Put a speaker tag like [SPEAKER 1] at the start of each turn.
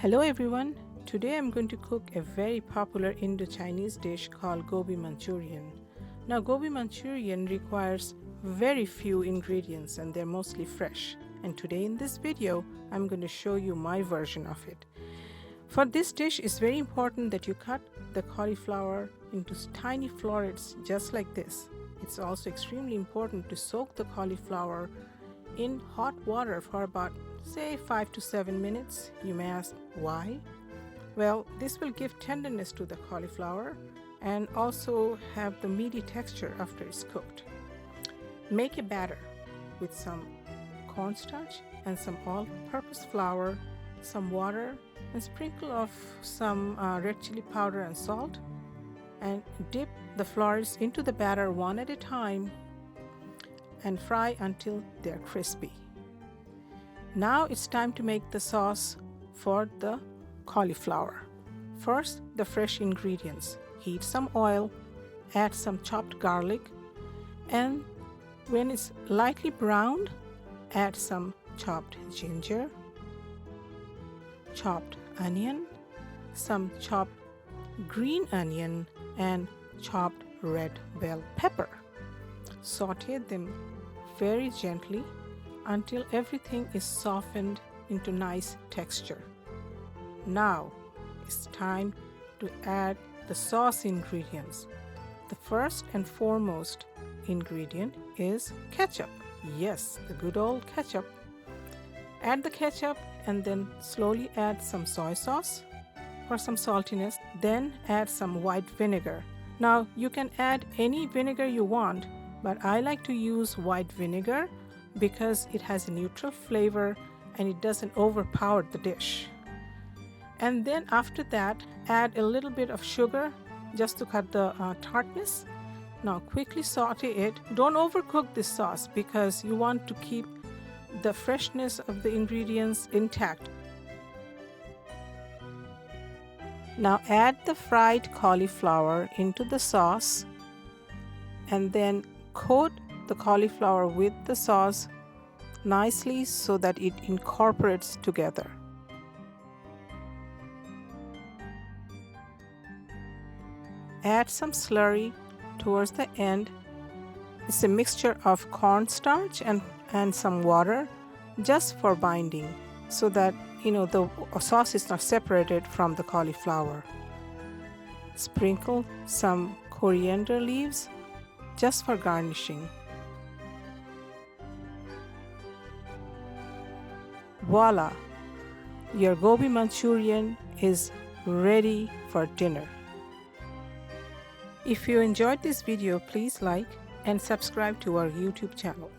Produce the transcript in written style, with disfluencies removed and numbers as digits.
[SPEAKER 1] Hello everyone, today I'm going to cook a very popular Indo-Chinese dish called Gobi Manchurian. Now Gobi Manchurian requires very few ingredients and they're mostly fresh. And today in this video, I'm going to show you my version of it. For this dish, it's very important that you cut the cauliflower into tiny florets just like this. It's also extremely important to soak the cauliflower in hot water for about say 5 to 7 minutes. You may ask why? Well, this will give tenderness to the cauliflower and also have the meaty texture after it's cooked. Make a batter with some cornstarch and some all-purpose flour, some water, and sprinkle of some red chili powder and salt, and dip the florets into the batter one at a time and fry until they're crispy. Now it's time to make the sauce for the cauliflower. First, the fresh ingredients. Heat some oil, add some chopped garlic, and when it's lightly browned, add some chopped ginger, chopped onion, some chopped green onion, and chopped red bell pepper. Saute them very gently until everything is softened into nice texture. Now it's time to add the sauce ingredients. The first and foremost ingredient is ketchup. Yes, the good old ketchup. Add the ketchup and then slowly add some soy sauce for some saltiness. Then add some white vinegar. Now you can add any vinegar you want, but I like to use white vinegar because it has a neutral flavor and it doesn't overpower the dish. And then after that, add a little bit of sugar just to cut the tartness. Now quickly saute it. Don't overcook this sauce because you want to keep the freshness of the ingredients intact. Now add the fried cauliflower into the sauce and then coat the cauliflower with the sauce nicely so that it incorporates together. Add some slurry towards the end. It's a mixture of cornstarch and some water just for binding so that the sauce is not separated from the cauliflower. Sprinkle some coriander leaves just for garnishing. Voila! Your Gobi Manchurian is ready for dinner. If you enjoyed this video, please like and subscribe to our YouTube channel.